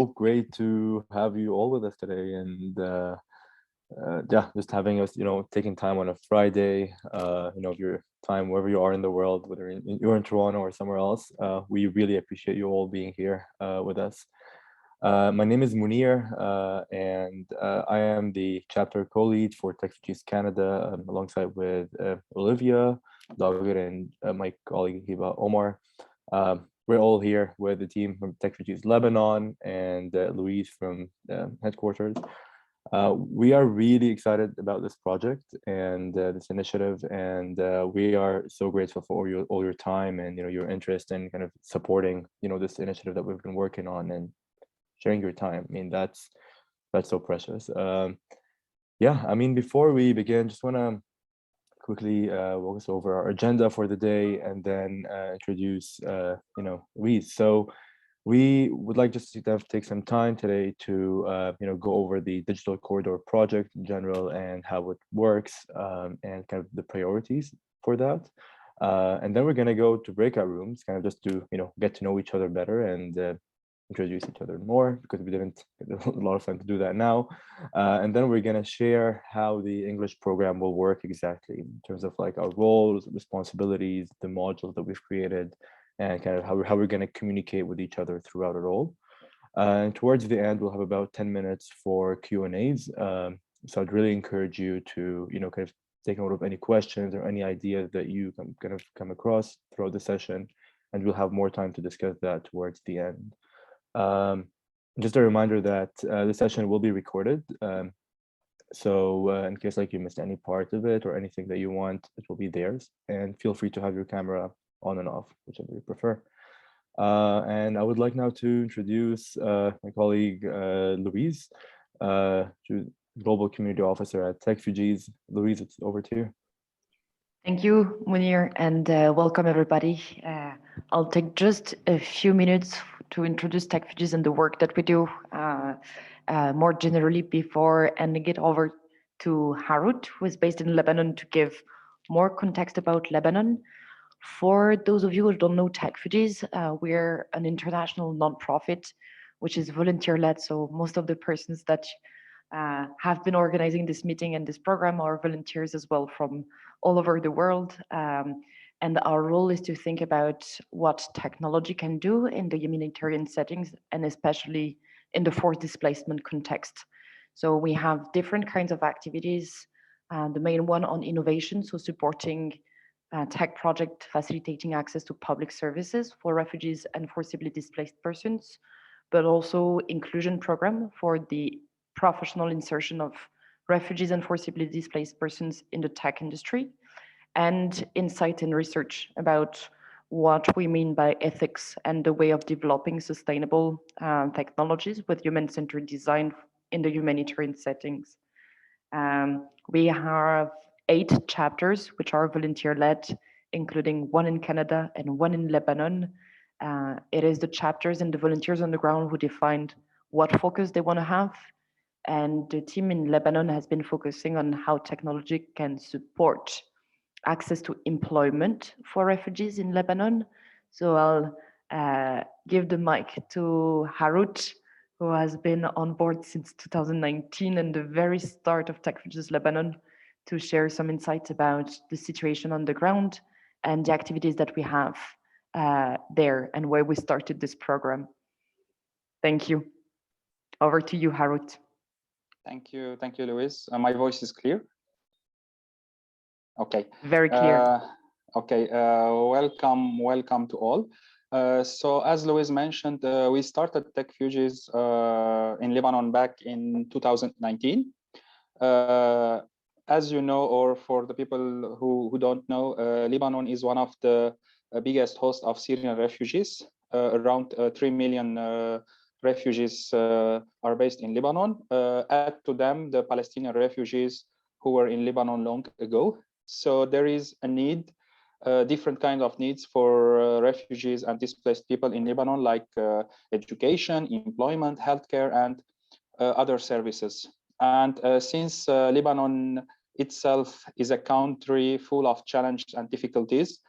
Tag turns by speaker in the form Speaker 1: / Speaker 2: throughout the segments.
Speaker 1: great to have you all with us today, and yeah, just having us, taking time on a Friday, your time wherever you are in the world, whether you're in Toronto or somewhere else. We really appreciate you all being here with us. My name is Munir, and I am the chapter co-lead for Techfugees Canada, alongside with Olivia, David, and my colleague Hiba Omar. We're all here with the team from Techfugees Lebanon and Louise from headquarters. We are really excited about this project and this initiative, and we are so grateful for all your time and your interest in kind of supporting this initiative that we've been working on and sharing your time. I mean, that's so precious. Yeah, I mean, before we begin, just want to quickly walk us over our agenda for the day and then introduce Louise. So we would like just to take some time today to go over the digital corridor project in general and how it works, and kind of the priorities for that. And then we're going to go to breakout rooms, kind of just to get to know each other better and introduce each other more, because we didn't get a lot of time to do that now. And then we're going to share how the English program will work exactly in terms of like our roles, responsibilities, the modules that we've created, and kind of how we're going to communicate with each other throughout it all. And towards the end, we'll have about 10 minutes for Q&As. So I'd really encourage you to, kind of take note of any questions or any ideas that you kind of come across throughout the session, and we'll have more time to discuss that towards the end. Just a reminder that the session will be recorded. So in case like you missed any part of it or anything that you want, it will be theirs. And feel free to have your camera on and off, whichever you prefer. And I would like now to introduce my colleague, Louise, Global Community Officer at Techfugees. Louise, it's over to you.
Speaker 2: Thank you, Munir, and welcome everybody. I'll take just a few minutes to introduce Techfugees and the work that we do more generally before handing it over to Harut, who is based in Lebanon, to give more context about Lebanon. For those of you who don't know Techfugees, we're an international nonprofit, which is volunteer-led. So most of the persons that have been organizing this meeting and this program are volunteers as well from all over the world. And our role is to think about what technology can do in the humanitarian settings, and especially in the forced displacement context. So we have different kinds of activities. The main one on innovation, so supporting tech project facilitating access to public services for refugees and forcibly displaced persons, but also inclusion program for the professional insertion of refugees and forcibly displaced persons in the tech industry, and insight and research about what we mean by ethics and the way of developing sustainable technologies with human-centered design in the humanitarian settings. We have 8 chapters which are volunteer-led, including one in Canada and one in Lebanon. It is the chapters and the volunteers on the ground who defined what focus they want to have. And the team in Lebanon has been focusing on how technology can support access to employment for refugees in Lebanon. So I'll give the mic to Harut, who has been on board since 2019 and the very start of Techfugees Lebanon, to share some insights about the situation on the ground and the activities that we have there and where we started this program. Thank you. Over to you, Harut.
Speaker 3: Thank you, Louise. My voice is clear? Okay.
Speaker 2: Very clear.
Speaker 3: Okay, welcome to all. So as Louise mentioned, we started Techfugees in Lebanon back in 2019. As you know, or for the people who don't know, Lebanon is one of the biggest hosts of Syrian refugees. Around 3 million refugees are based in Lebanon. Add to them the Palestinian refugees who were in Lebanon long ago. So there is a need, different kind of needs for refugees and displaced people in Lebanon, like education, employment, healthcare, and other services. And since Lebanon itself is a country full of challenges and difficulties,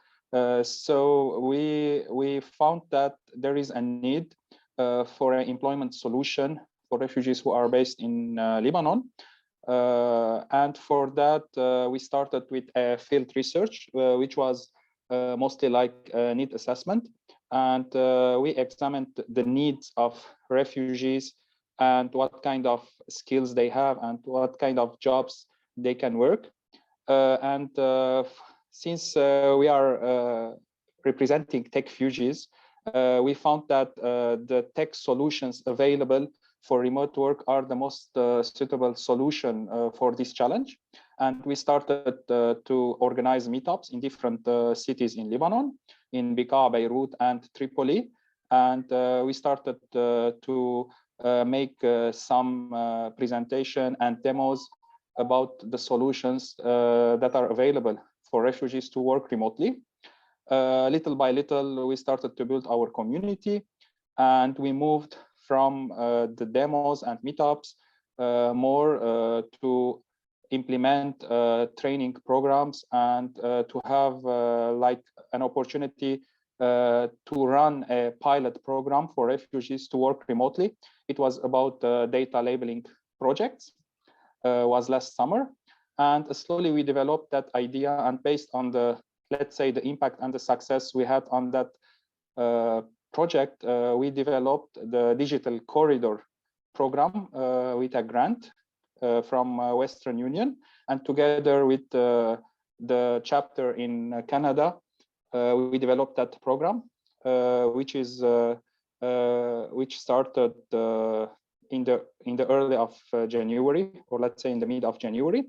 Speaker 3: so we found that there is a need for an employment solution for refugees who are based in Lebanon. And for that, we started with a field research, which was mostly like a need assessment. And we examined the needs of refugees and what kind of skills they have and what kind of jobs they can work. And since we are representing Techfugees, we found that the tech solutions available for remote work are the most suitable solution for this challenge. And we started to organize meetups in different cities in Lebanon, in Bekaa, Beirut, and Tripoli. And we started to make some presentation and demos about the solutions that are available for refugees to work remotely. Little by little, we started to build our community, and we moved from the demos and meetups more to implement training programs and to have like an opportunity to run a pilot program for refugees to work remotely. It was about data labeling projects, was last summer. And slowly we developed that idea, and based on the, let's say, the impact and the success we had on that project, we developed the Digital Corridor program with a grant from Western Union, and together with the chapter in Canada, we developed that program, which started in the early of January, or let's say in the mid of January.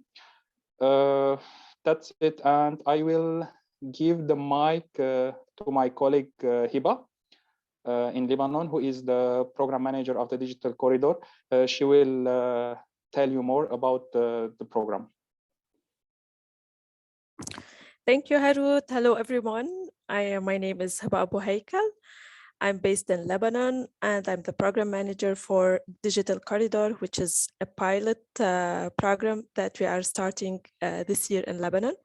Speaker 3: That's it, and I will give the mic to my colleague Hiba in Lebanon, who is the program manager of the Digital Corridor. She will tell you more about the program.
Speaker 4: Thank you, Harut. Hello, everyone. My name is Hiba Abu Haikal. I'm based in Lebanon, and I'm the program manager for Digital Corridor, which is a pilot program that we are starting this year in Lebanon.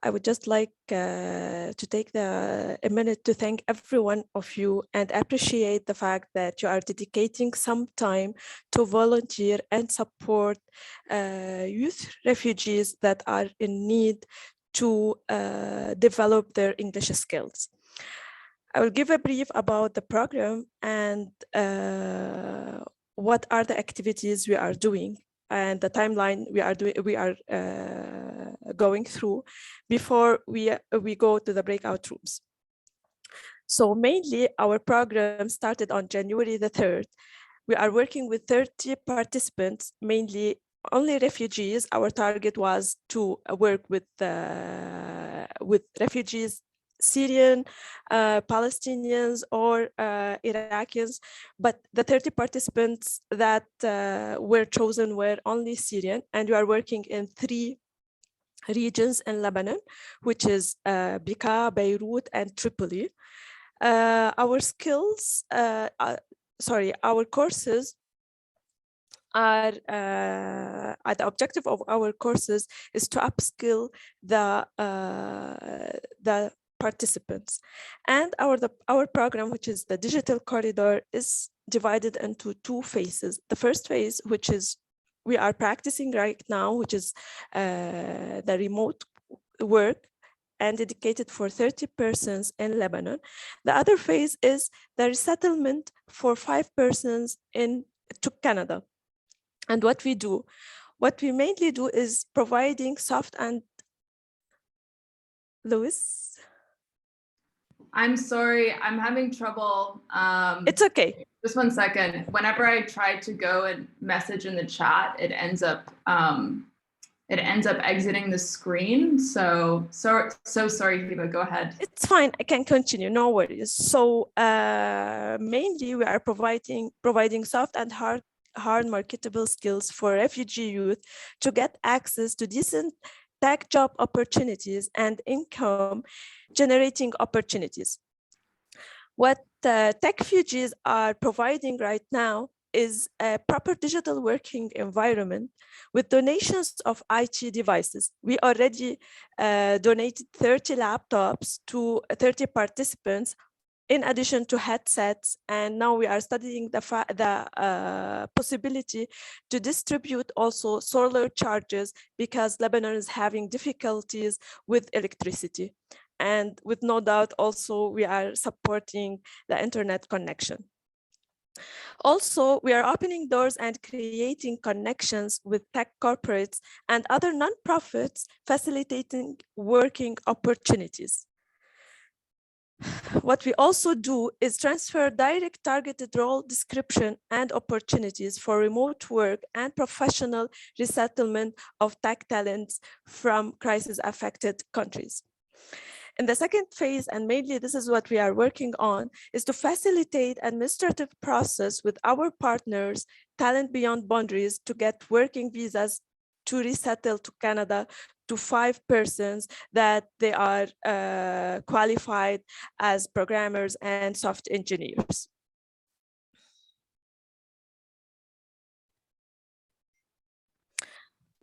Speaker 4: I would just like to take a minute to thank every one of you and appreciate the fact that you are dedicating some time to volunteer and support youth refugees that are in need to develop their English skills. I will give a brief about the program and what are the activities we are doing and the timeline we are going through before we go to the breakout rooms. So mainly our program started on January the 3rd. We are working with 30 participants, mainly only refugees. Our target was to work with refugees, Syrian, Palestinians, or Iraqis, but the 30 participants that were chosen were only Syrian, and we are working in 3 regions in Lebanon, which is Bekaa, Beirut, and Tripoli. Our courses are, the objective of our courses is to upskill the participants. And our program, which is the Digital Corridor, is divided into 2 phases. The first phase, which is we are practicing right now, which is the remote work and dedicated for 30 persons in Lebanon. The other phase is the resettlement for 5 persons to Canada. And what we mainly do is providing soft and Louis?
Speaker 5: I'm sorry, I'm having trouble.
Speaker 4: It's okay.
Speaker 5: Just one second. Whenever I try to go and message in the chat, it ends up exiting the screen. So sorry, Hiba, go ahead.
Speaker 4: It's fine. I can continue. No worries. So mainly we are providing soft and hard marketable skills for refugee youth to get access to decent tech job opportunities and income generating opportunities. What Techfugees are providing right now is a proper digital working environment with donations of IT devices. We already donated 30 laptops to 30 participants in addition to headsets, and now we are studying the possibility to distribute also solar chargers because Lebanon is having difficulties with electricity. And with no doubt also we are supporting the internet connection. Also, we are opening doors and creating connections with tech corporates and other nonprofits, facilitating working opportunities. What we also do is transfer direct targeted role description and opportunities for remote work and professional resettlement of tech talents from crisis-affected countries. In the second phase, and mainly this is what we are working on, is to facilitate administrative process with our partners, Talent Beyond Boundaries, to get working visas to resettle to Canada to 5 persons that they are qualified as programmers and soft engineers.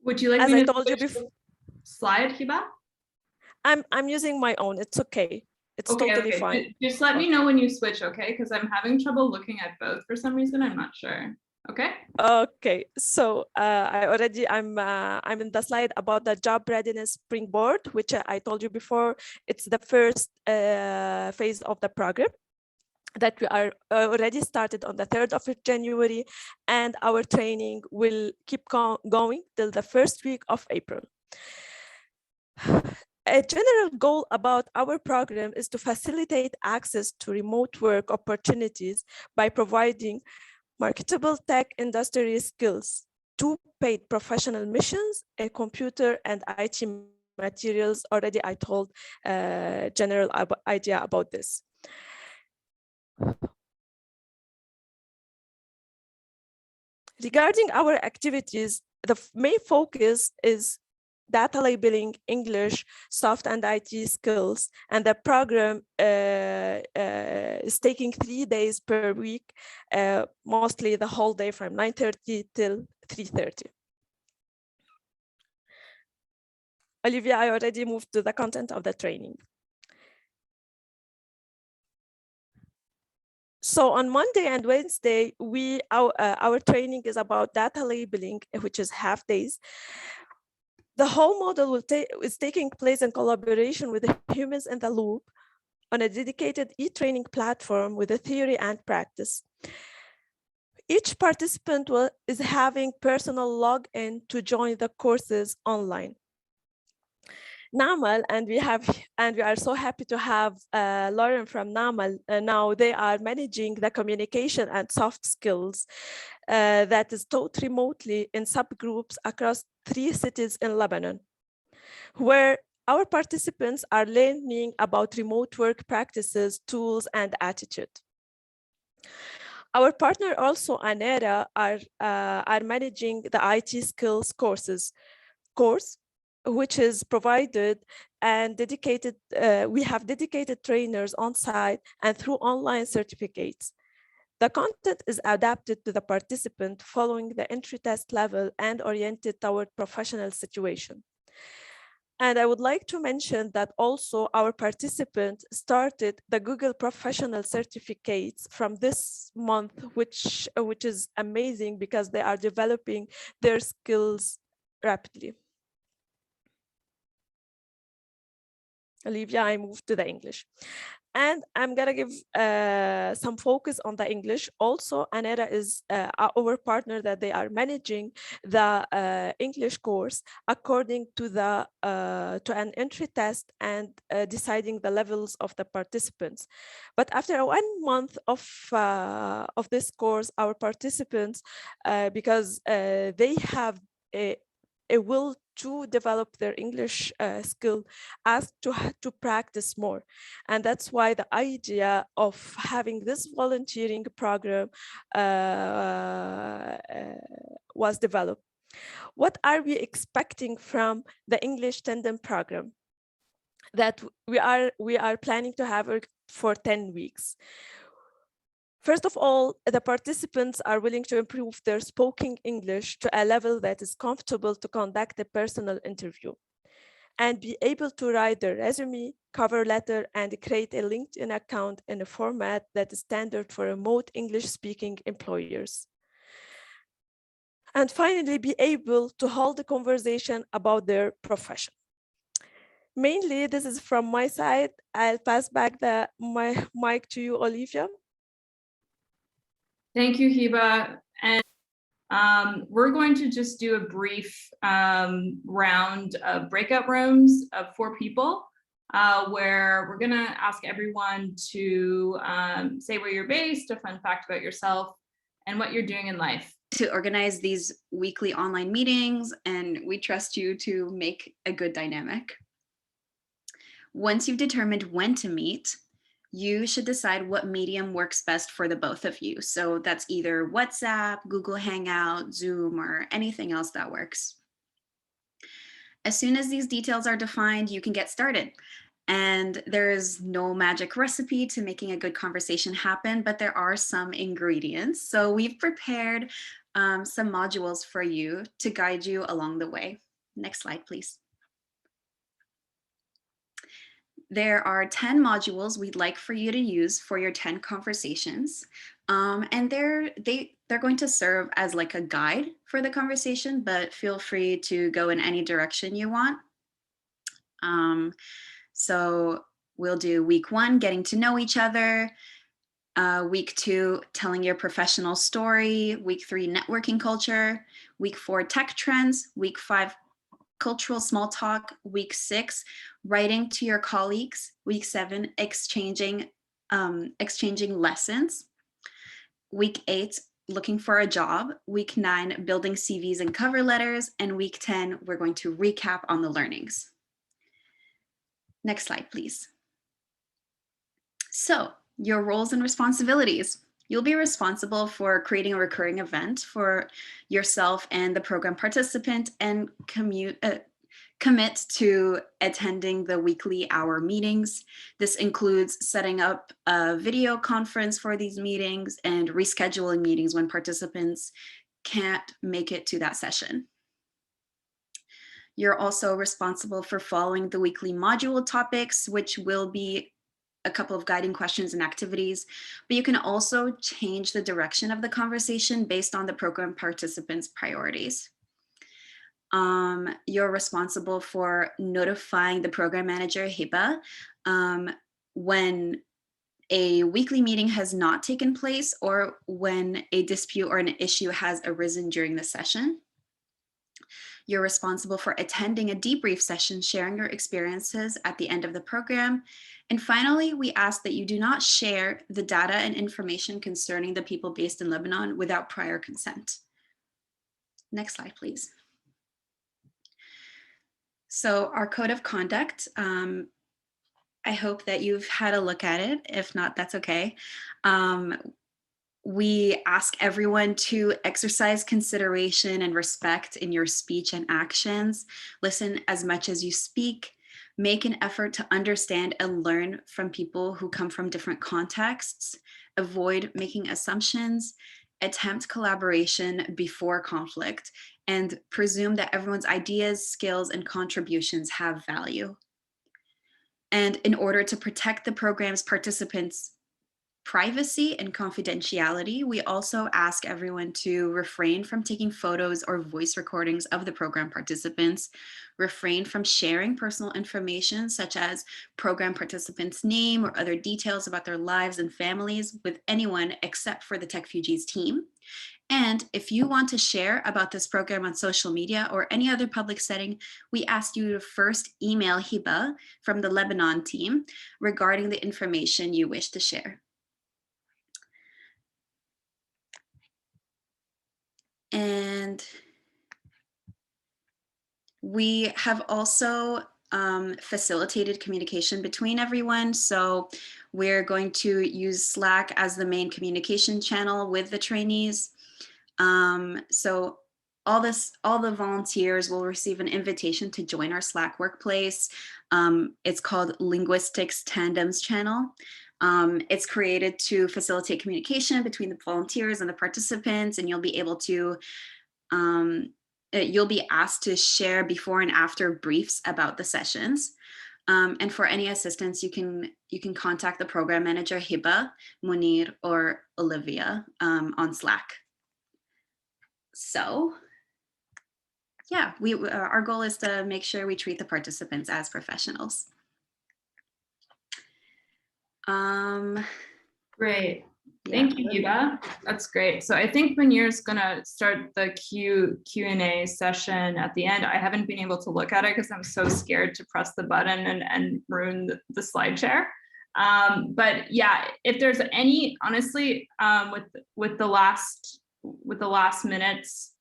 Speaker 5: Would you like
Speaker 4: As
Speaker 5: me
Speaker 4: I
Speaker 5: to
Speaker 4: told you
Speaker 5: switch
Speaker 4: before,
Speaker 5: slide, Hiba?
Speaker 4: I'm using my own. It's okay. It's totally fine.
Speaker 5: Just let me know when you switch, okay? Because I'm having trouble looking at both for some reason. I'm not sure. Okay.
Speaker 4: Okay, so I'm in the slide about the job readiness springboard, which I told you before. It's the first phase of the program that we are already started on the 3rd of January, and our training will keep going till the first week of April. A general goal about our program is to facilitate access to remote work opportunities by providing marketable tech industry skills, 2 paid professional missions, a computer and IT materials. Already I told general idea about this. Regarding our activities, the main focus is data labeling, English, soft and IT skills, and the program is taking 3 days per week, mostly the whole day from 9:30 till 3:30. Olivia, I already moved to the content of the training. So on Monday and Wednesday, our training is about data labeling, which is half days. The whole model is taking place in collaboration with the humans in the loop on a dedicated e-training platform with a theory and practice. Each participant is having personal login to join the courses online. NAMAL, and we are so happy to have Lauren from NAMAL. Now they are managing the communication and soft skills that is taught remotely in subgroups across 3 cities in Lebanon, where our participants are learning about remote work practices, tools, and attitude. Our partner also, ANERA, are managing the IT skills course, which is provided and dedicated. We have dedicated trainers on site and through online certificates. The content is adapted to the participant following the entry test level and oriented toward professional situation. And I would like to mention that also our participants started the Google Professional Certificates from this month, which is amazing because they are developing their skills rapidly. Olivia, I moved to the English. And I'm gonna give some focus on the English. Also, ANERA is our partner that they are managing the English course according to the to an entry test and deciding the levels of the participants. But after 1 month of this course, our participants, because they have a will to develop their English skill, asked to practice more. And that's why the idea of having this volunteering program was developed. What are we expecting from the English Tandem Program? That we are planning to have it for 10 weeks. First of all, the participants are willing to improve their spoken English to a level that is comfortable to conduct a personal interview. and be able to write their resume, cover letter, and create a LinkedIn account in a format that is standard for remote English-speaking employers. And finally, be able to hold a conversation about their profession. Mainly, this is from my side. I'll pass back my mic to you, Olivia.
Speaker 5: Thank you, Hiba. And we're going to just do a brief round of breakout rooms of 4 people, where we're going to ask everyone to say where you're based, a fun fact about yourself, and what you're doing in life.
Speaker 6: To organize these weekly online meetings, and we trust you to make a good dynamic. Once you've determined when to meet, you should decide what medium works best for the both of you. So that's either WhatsApp, Google Hangout, Zoom, or anything else that works. As soon as these details are defined, you can get started. And there is no magic recipe to making a good conversation happen, but there are some ingredients. So we've prepared some modules for you to guide you along the way. Next slide, please. There are 10 modules we'd like for you to use for your 10 conversations. And they're going to serve as like a guide for the conversation, but feel free to go in any direction you want. So we'll do week 1, getting to know each other. Week 2, telling your professional story. Week 3, networking culture. Week 4, tech trends. Week 5, cultural small talk. Week 6, writing to your colleagues. Week 7, exchanging lessons. Week 8, looking for a job. Week 9, building CVs and cover letters. And week 10, we're going to recap on the learnings. Next slide, please. So, your roles and responsibilities. You'll be responsible for creating a recurring event for yourself and the program participant, and commit to attending the weekly hour meetings. This includes setting up a video conference for these meetings and rescheduling meetings when participants can't make it to that session. You're also responsible for following the weekly module topics, which will be a couple of guiding questions and activities, but you can also change the direction of the conversation based on the program participants' priorities. You're responsible for notifying the program manager, Hiba, when a weekly meeting has not taken place or when a dispute or an issue has arisen during the session. You're responsible for attending a debrief session, sharing your experiences at the end of the program. And finally, we ask that you do not share the data and information concerning the people based in Lebanon without prior consent. Next slide, please. So our code of conduct, I hope that you've had a look at it. If not, that's okay. We ask everyone to exercise consideration and respect in your speech and actions. Listen as much as you speak. Make an effort to understand and learn from people who come from different contexts. Avoid making assumptions. Attempt collaboration before conflict, and presume that everyone's ideas, skills, and contributions have value. And in order to protect the program's participants' privacy and confidentiality, we also ask everyone to refrain from taking photos or voice recordings of the program participants, refrain from sharing personal information such as program participants' name or other details about their lives and families with anyone except for the Techfugees team. And if you want to share about this program on social media or any other public setting, we ask you to first email Hiba from the Lebanon team regarding the information you wish to share. And we have also facilitated communication between everyone. So we're going to use Slack as the main communication channel with the trainees. So all the volunteers will receive an invitation to join our Slack workplace. It's called Linguistic Tandem channel. It's created to facilitate communication between the volunteers and the participants, and you'll be able to you'll be asked to share before and after briefs about the sessions. And for any assistance, you can contact the program manager, Hiba, Munir, or Olivia on Slack. So yeah, our goal is to make sure we treat the participants as professionals.
Speaker 5: Great.
Speaker 6: Yeah.
Speaker 5: Thank you, Hiba. That's great. So I think Munir's gonna start the Q&A session at the end. I haven't been able to look at it because I'm so scared to press the button and ruin the slide share. But yeah, if there's any, honestly, with the last minutes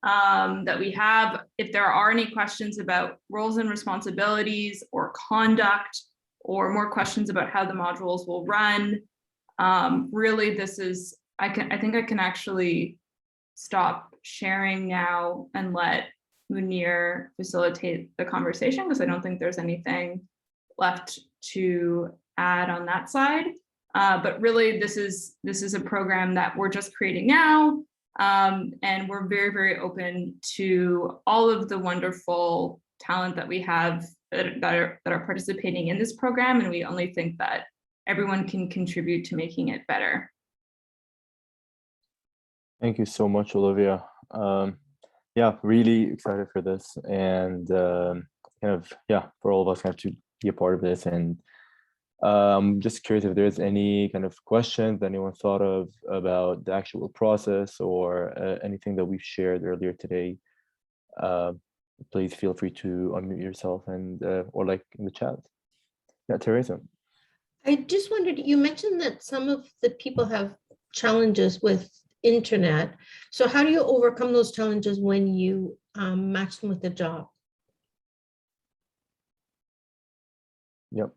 Speaker 5: that we have, if there are any questions about roles and responsibilities or conduct, or more questions about how the modules will run, really, this is, I think I can actually stop sharing now and let Munir facilitate the conversation, because I don't think there's anything left to add on that side. But really, this is a program that we're just creating now, and we're very, very open to all of the wonderful talent that we have that are participating in this program, and we only think that everyone can contribute to making it better.
Speaker 1: Thank you so much, Olivia. Yeah, really excited for this, and kind of, yeah, for all of us kind of to be a part of this. And I'm just curious if there's any kind of questions anyone thought of about the actual process, or anything that we've shared earlier today. Please feel free to unmute yourself and or like in the chat. Yeah, Teresa.
Speaker 7: I just wondered, you mentioned that some of the people have challenges with internet. So how do you overcome those challenges when you match them with a job?
Speaker 1: Yep.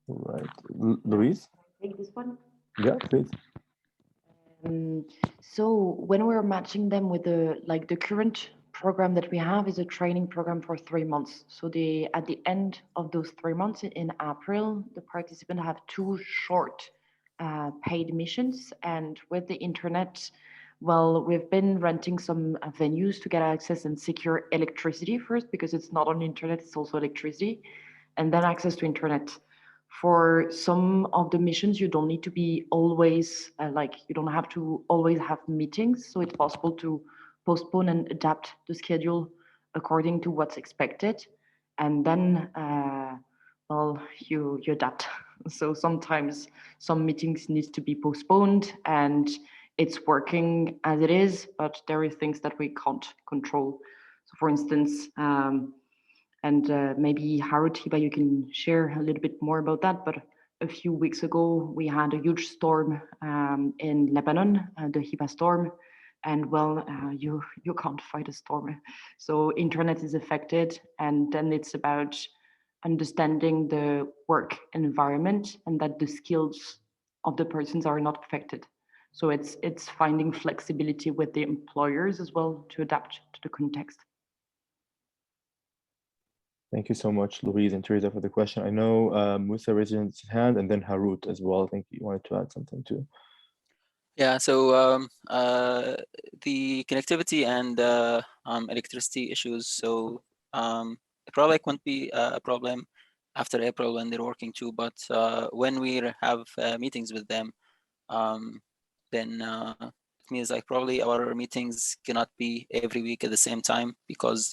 Speaker 1: Right. Louise?
Speaker 2: Take this one.
Speaker 1: Yeah, please.
Speaker 2: So when we're matching them with the current program that we have is a training program for 3 months. So at the end of those 3 months in April, the participants have 2 short paid missions. And with the internet, well, we've been renting some venues to get access and secure electricity first, because it's not on internet, it's also electricity, and then access to internet. For some of the missions, you don't need to be always, you don't have to always have meetings. So it's possible to postpone and adapt the schedule according to what's expected. And then, well, you adapt. So sometimes some meetings need to be postponed, and it's working as it is, but there are things that we can't control. So for instance, and maybe Harut, Hiba, you can share a little bit more about that. But a few weeks ago, we had a huge storm in Lebanon, the Hiba storm. And well, you can't fight a storm. So internet is affected. And then it's about understanding the work environment and that the skills of the persons are not affected. So it's finding flexibility with the employers as well to adapt to the context.
Speaker 1: Thank you so much, Louise and Teresa, for the question. I know Musa raised his hand, and then Harut as well. I think you wanted to add something too.
Speaker 8: Yeah, so the connectivity and electricity issues, so it probably won't be a problem after April when they're working too, but when we have meetings with them, then it means like probably our meetings cannot be every week at the same time, because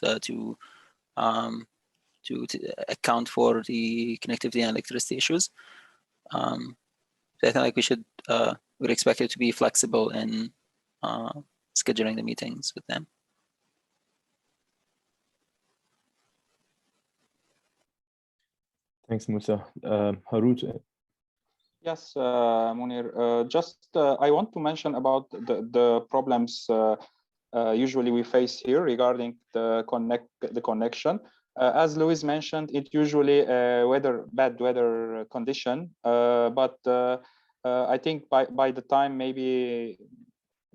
Speaker 8: to account for the connectivity and electricity issues. So I think like we should, we'd expect it to be flexible in scheduling the meetings with them.
Speaker 1: Thanks, Musa. Harut.
Speaker 3: Yes, Munir, just I want to mention about the problems usually we face here regarding the connection. As Louise mentioned, it usually bad weather condition, but I think by the time maybe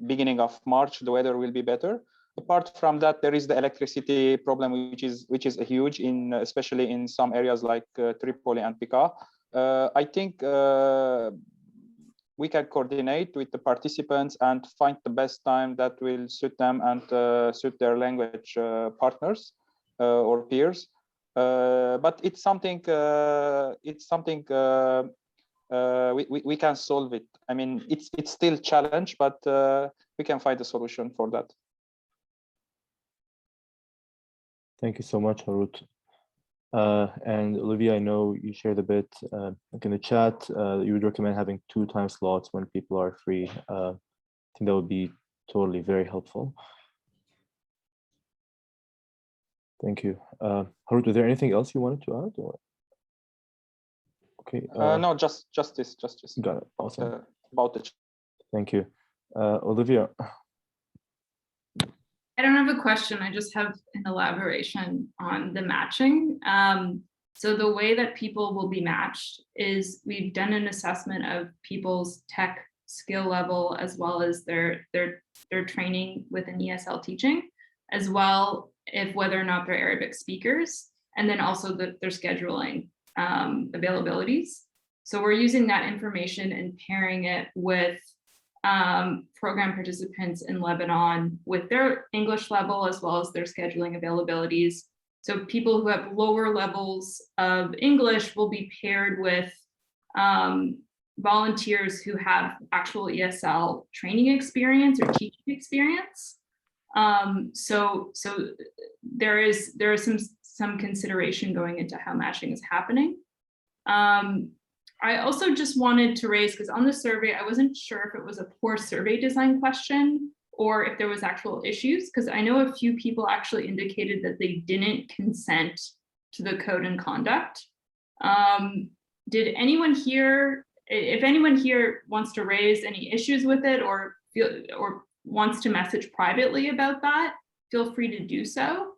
Speaker 3: beginning of March, the weather will be better. Apart from that, there is the electricity problem, which is huge especially in some areas like Tripoli and Pika. I think we can coordinate with the participants and find the best time that will suit them and suit their language partners or peers. But it's something we can solve it. I mean, it's still a challenge, but we can find a solution for that.
Speaker 1: Thank you so much, Harut. And Olivia, I know you shared a bit like in the chat. You would recommend having 2 time slots when people are free. I think that would be totally very helpful. Thank you. Harut, is there anything else you wanted to add? Or? Okay.
Speaker 3: No, just this.
Speaker 1: Got it. Awesome.
Speaker 3: About the.
Speaker 1: Thank you, Olivia.
Speaker 5: I don't have a question. I just have an elaboration on the matching. So the way that people will be matched is we've done an assessment of people's tech skill level as well as their training within ESL teaching, as well if whether or not they're Arabic speakers, and then also their scheduling availabilities. So we're using that information and pairing it with program participants in Lebanon with their English level as well as their scheduling availabilities. So people who have lower levels of English will be paired with volunteers who have actual ESL training experience or teaching experience. So there is some consideration going into how matching is happening. I also just wanted to raise, because on the survey, I wasn't sure if it was a poor survey design question or if there was actual issues, because I know a few people actually indicated that they didn't consent to the code and conduct. Did anyone here, if anyone here wants to raise any issues with it or wants to message privately about that, feel free to do so.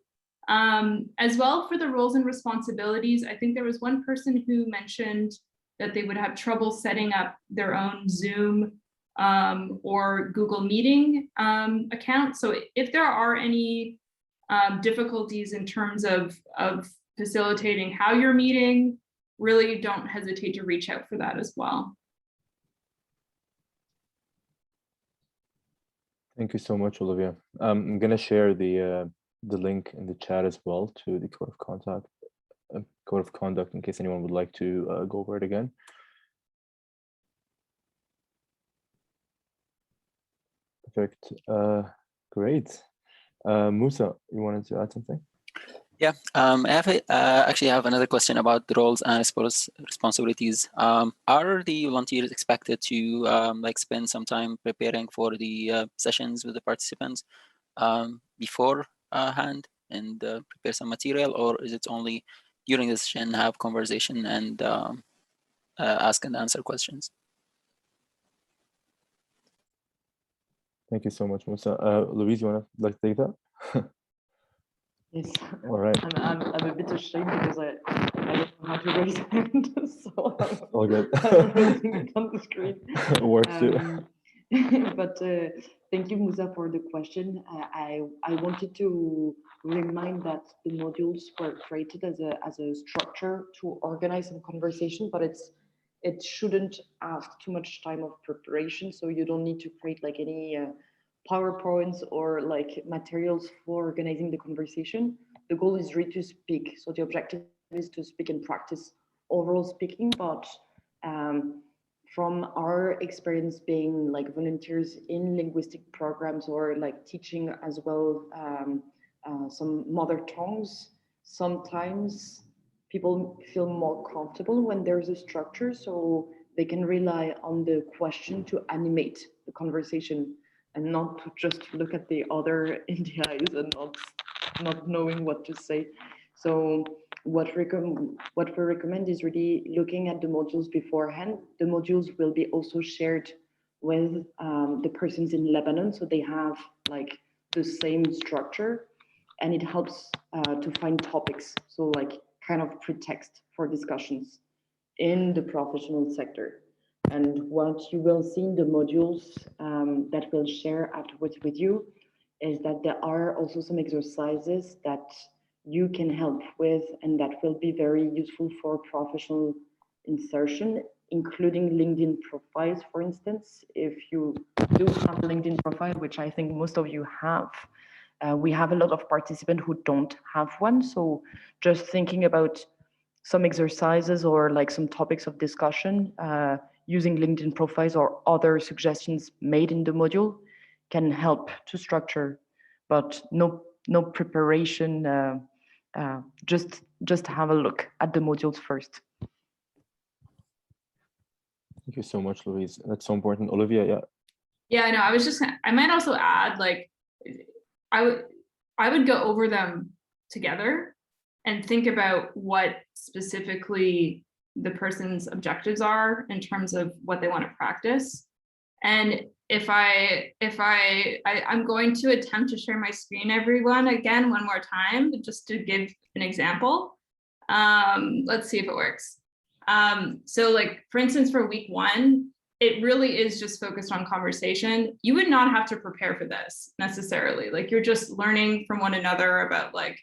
Speaker 5: As well, for the roles and responsibilities, I think there was one person who mentioned that they would have trouble setting up their own Zoom or Google Meeting account. So if there are any difficulties in terms of facilitating how you're meeting, really don't hesitate to reach out for that as well.
Speaker 1: Thank you so much, Olivia. I'm going to share the link in the chat as well to the code of conduct in case anyone would like to go over it again. Perfect. Great. Musa, you wanted to add something?
Speaker 8: Yeah, I actually have another question about the roles and responsibilities. Are the volunteers expected to like spend some time preparing for the sessions with the participants beforehand and prepare some material, or is it only during the session have conversation and ask and answer questions?
Speaker 1: Thank you so much, Musa. Louise, you want to take that?
Speaker 2: Yes.
Speaker 1: All right.
Speaker 2: I'm a bit ashamed because I don't know how to raise hand, so
Speaker 1: all good.
Speaker 2: I'm raising it on the screen.
Speaker 1: It works too.
Speaker 2: But thank you, Musa, for the question. I wanted to remind that the modules were created as a structure to organize some conversation, but it shouldn't ask too much time of preparation. So you don't need to create like any PowerPoints or like materials for organizing the conversation. The goal is really to speak. So the objective is to speak and practice overall speaking, but from our experience being like volunteers in linguistic programs or like teaching as well some mother tongues, sometimes people feel more comfortable when there's a structure, so they can rely on the question to animate the conversation and not to just look at the other in the eyes and not knowing what to say. So what we recommend is really looking at the modules beforehand. The modules will be also shared with the persons in Lebanon, so they have like the same structure, and it helps to find topics, so like kind of pretext for discussions in the professional sector. And what you will see in the modules that we'll share afterwards with you is that there are also some exercises that you can help with and that will be very useful for professional insertion including LinkedIn profiles, for instance. If you do have a LinkedIn profile, which I think most of you have, we have a lot of participants who don't have one. So just thinking about some exercises or like some topics of discussion using LinkedIn profiles or other suggestions made in the module can help to structure, but no preparation. Just have a look at the modules first.
Speaker 1: Thank you so much, Louise. That's so important. Olivia, yeah.
Speaker 5: Yeah, I know. I might also add, like, I would go over them together and think about what specifically the person's objectives are in terms of what they want to practice. And I'm going to attempt to share my screen, everyone, again, one more time, just to give an example. Let's see if it works. So like, for instance, for week 1, it really is just focused on conversation. You would not have to prepare for this necessarily. Like, you're just learning from one another about like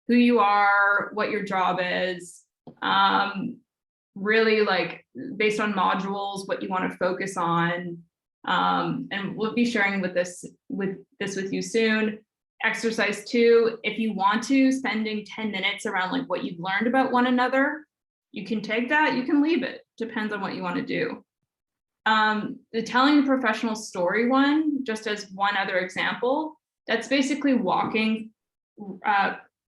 Speaker 5: who you are, what your job is, really like based on modules, what you want to focus on. And we'll be sharing this with you soon. Exercise 2, if you want to, spending 10 minutes around like what you've learned about one another, you can take that, you can leave it, depends on what you want to do. The telling the professional story one, just as one other example, that's basically walking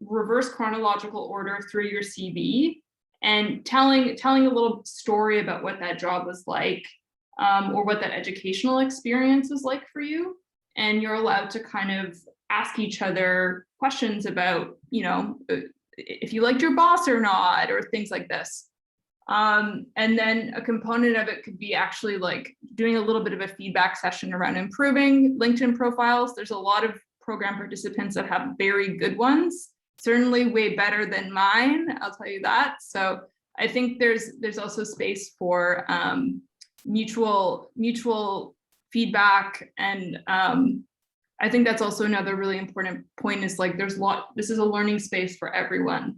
Speaker 5: reverse chronological order through your CV and telling a little story about what that job was like, or what that educational experience was like for you. And you're allowed to kind of ask each other questions about, you know, if you liked your boss or not, or things like this. And then a component of it could be actually like doing a little bit of a feedback session around improving LinkedIn profiles. There's a lot of program participants that have very good ones, certainly way better than mine, I'll tell you that. So I think there's also space for mutual feedback. And I think that's also another really important point, is like this is a learning space for everyone.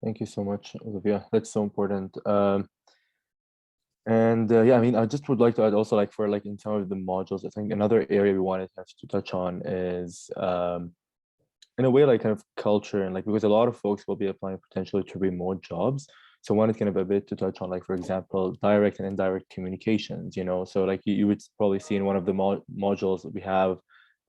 Speaker 1: Thank you so much, Olivia. That's so important. And yeah, I mean, I just would like to add also, like, for like in some of the modules, I think another area we wanted to touch on is in a way like kind of culture, and like, because a lot of folks will be applying potentially to remote jobs. So one is kind of a bit to touch on, like, for example, direct and indirect communications, you know. So like you would probably see in one of the modules that we have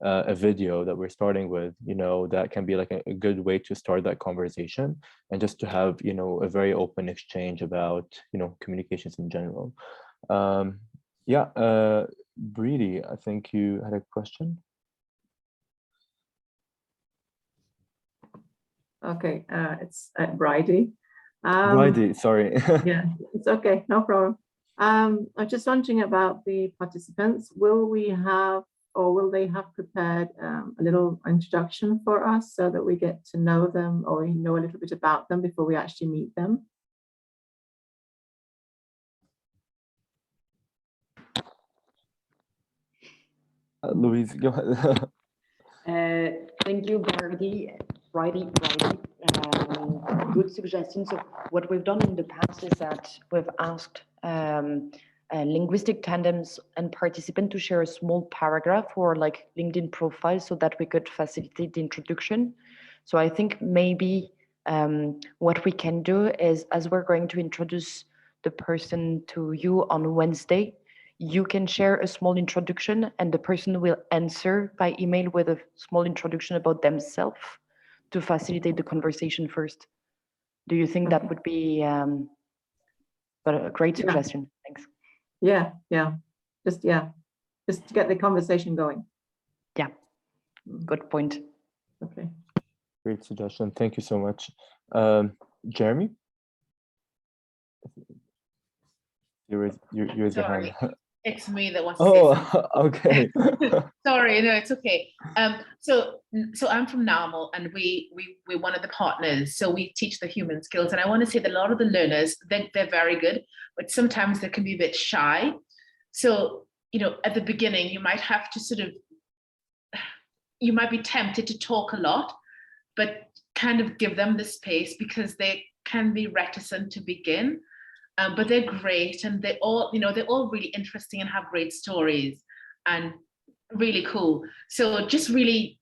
Speaker 1: a video that we're starting with, you know, that can be like a good way to start that conversation, and just to have, you know, a very open exchange about, you know, communications in general. Yeah, Breedy, I think you had a question.
Speaker 9: Okay, it's Bridie.
Speaker 1: Bridie, sorry.
Speaker 9: Yeah, it's okay, no problem. I'm just wondering about the participants. Will we have, or will they have prepared a little introduction for us so that we get to know them, or we know a little bit about them before we actually meet them?
Speaker 1: Louise, go ahead.
Speaker 2: Thank you, Bridie. Good suggestions. So what we've done in the past is that we've asked linguistic tandems and participants to share a small paragraph or like LinkedIn profile so that we could facilitate the introduction. So I think maybe what we can do is, as we're going to introduce the person to you on Wednesday, you can share a small introduction and the person will answer by email with a small introduction about themselves to facilitate the conversation first. Do you think that would be but a great suggestion? Thanks.
Speaker 9: Yeah, just to get the conversation going.
Speaker 2: Yeah, good point.
Speaker 9: Okay.
Speaker 1: Great suggestion. Thank you so much. Jeremy? You raise your hand.
Speaker 10: It's me that wants to say something.
Speaker 1: Okay.
Speaker 10: Sorry, no, it's okay. So I'm from NAML, and we're one of the partners. So we teach the human skills, and I want to say that a lot of the learners, they're very good, but sometimes they can be a bit shy. So, you know, at the beginning, you might have to you might be tempted to talk a lot, but kind of give them the space, because they can be reticent to begin, but they're great, and they're all really interesting and have great stories and really cool. So just really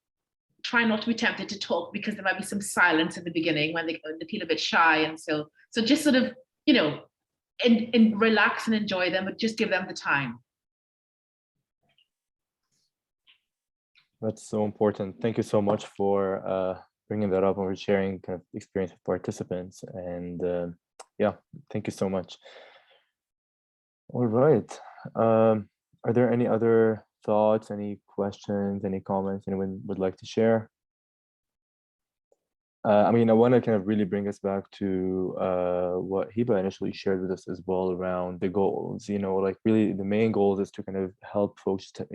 Speaker 10: try not to be tempted to talk, because there might be some silence in the beginning when they feel a bit shy, and so just sort of and relax and enjoy them, but just give them the time.
Speaker 1: That's so important. Thank you so much for bringing that up and for sharing kind of experience with participants. And yeah, thank you so much. All right. Are there any other thoughts, any questions, any comments anyone would like to share? I mean, I want to kind of really bring us back to what Hiba initially shared with us as well around the goals. Like really the main goal is to kind of help folks to,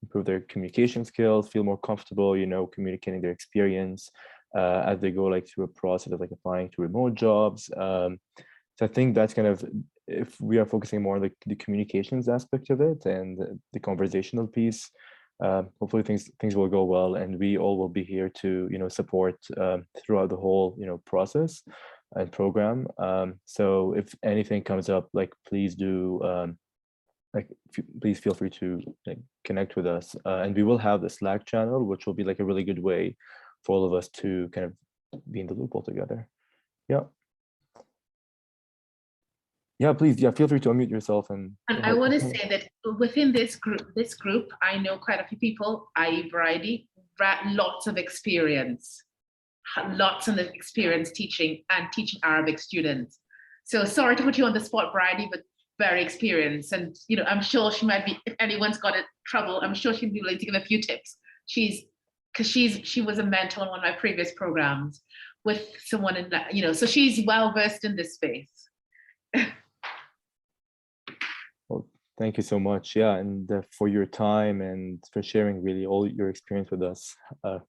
Speaker 1: improve their communication skills, feel more comfortable, communicating their experience as they go like through a process of like applying to remote jobs. So I think that's kind of, if we are focusing more on the communications aspect of it and the conversational piece, hopefully things will go well, and we all will be here to support throughout the whole process and program. So if anything comes up, like please do please feel free to connect with us, and we will have the Slack channel, which will be like a really good way for all of us to kind of be in the loop all together. Yeah, please, feel free to unmute yourself. And
Speaker 10: I want to say that within this group, I know quite a few people, i.e. Variety, lots of experience teaching Arabic students. So sorry to put you on the spot, Variety, but very experienced. And I'm sure she might be, if anyone's got trouble, I'm sure she'd be willing to give a few tips. She was a mentor on one of my previous programs with someone in that, so she's well versed in this space.
Speaker 1: Well, thank you so much. Yeah, and for your time and for sharing really all your experience with us.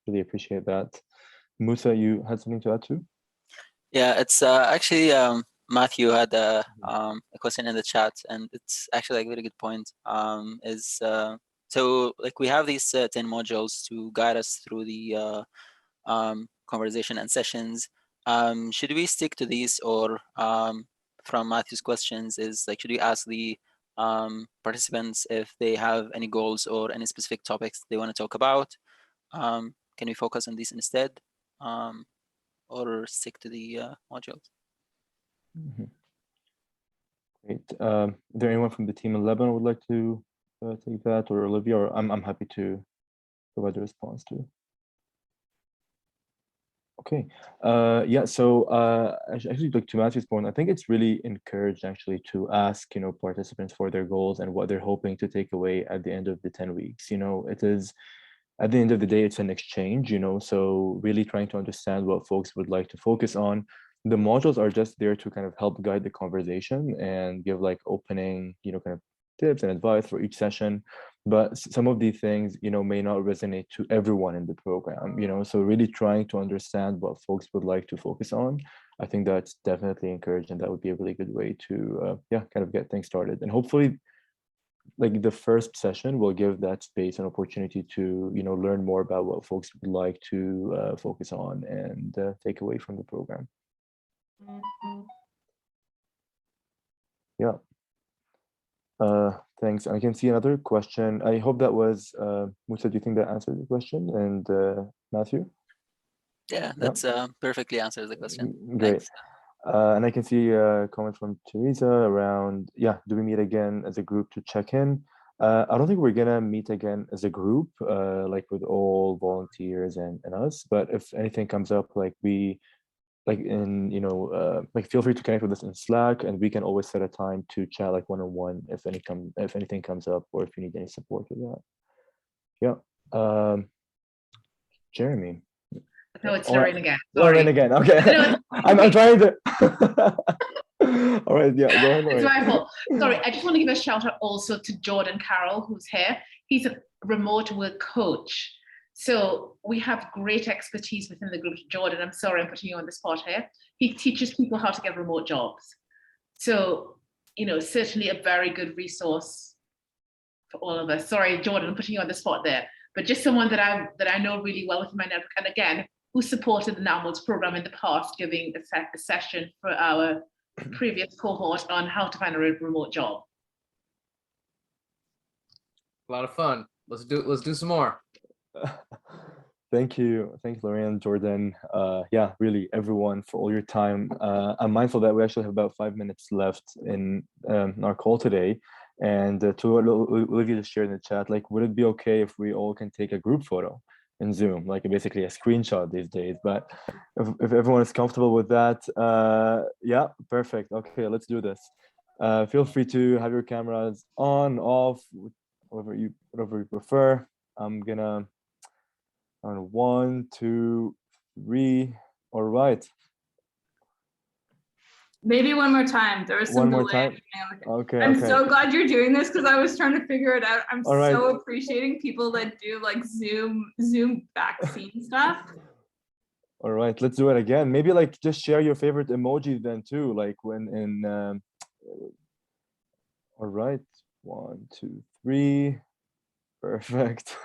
Speaker 1: Really appreciate that. Musa, you had something to add too?
Speaker 8: Yeah, it's actually Matthew had a question in the chat, and it's actually like a very good point. So like we have these 10 modules to guide us through the conversation and sessions. Should we stick to these, or from Matthew's questions is like, should we ask the participants if they have any goals or any specific topics they want to talk about? Can we focus on these instead, or stick to the modules?
Speaker 1: Great. Is there anyone from the team in Lebanon would like to take that, or Olivia, or I'm happy to provide a response to. Okay. Yeah. So actually, like to Matthew's point, I think it's really encouraged actually to ask participants for their goals and what they're hoping to take away at the end of the 10 weeks. It is, at the end of the day, it's an exchange. So really trying to understand what folks would like to focus on. The modules are just there to kind of help guide the conversation and give like opening, kind of tips and advice for each session. But some of these things, may not resonate to everyone in the program, so really trying to understand what folks would like to focus on. I think that's definitely encouraged, and that would be a really good way to, kind of get things started. And hopefully, like the first session will give that space an opportunity to, learn more about what folks would like to focus on and take away from the program. Yeah. Thanks. I can see another question. I hope that was Musa. Do you think that answered the question? And Matthew?
Speaker 8: Yeah, that's perfectly answers the question.
Speaker 1: Great.
Speaker 8: Thanks.
Speaker 1: And I can see a comment from Teresa around, do we meet again as a group to check in? I don't think we're gonna meet again as a group, like with all volunteers and us. But if anything comes up, like feel free to connect with us in Slack, and we can always set a time to chat like one-on-one if anything comes up, or if you need any support with that. Yeah. Jeremy.
Speaker 10: No, it's Lorraine again.
Speaker 1: Lorraine again. Okay. I'm trying to. All right. Yeah. Go ahead, Lorraine.
Speaker 10: It's my fault. Sorry. I just want to give a shout out also to Jordan Carroll, who's here. He's a remote work coach. So we have great expertise within the group. Jordan, I'm sorry I'm putting you on the spot here. He teaches people how to get remote jobs. So, certainly a very good resource for all of us. Sorry, Jordan, I'm putting you on the spot there. But just someone that I know really well within my network. And again, who supported the NAML's program in the past, giving a session for our previous cohort on how to find a remote job.
Speaker 11: A lot of fun. Let's do some more.
Speaker 1: Thank you, Lorraine, Jordan. Yeah, really, everyone, for all your time. I'm mindful that we actually have about 5 minutes left in our call today, and to Olivia to share in the chat, like, would it be okay if we all can take a group photo in Zoom, like basically a screenshot these days? But if everyone is comfortable with that, yeah, perfect. Okay, let's do this. Feel free to have your cameras on, off, whatever you prefer. I'm gonna on 1, 2, 3. All right.
Speaker 5: Maybe one more time. There was some
Speaker 1: One more
Speaker 5: delay.
Speaker 1: time. Okay.
Speaker 5: I'm
Speaker 1: okay.
Speaker 5: so glad you're doing this because I was trying to figure it out. I'm
Speaker 1: All right.
Speaker 5: so appreciating people that do like Zoom vaccine stuff.
Speaker 1: All right, let's do it again. Maybe like just share your favorite emoji then too, like when in. All right, 1, 2, 3. Perfect.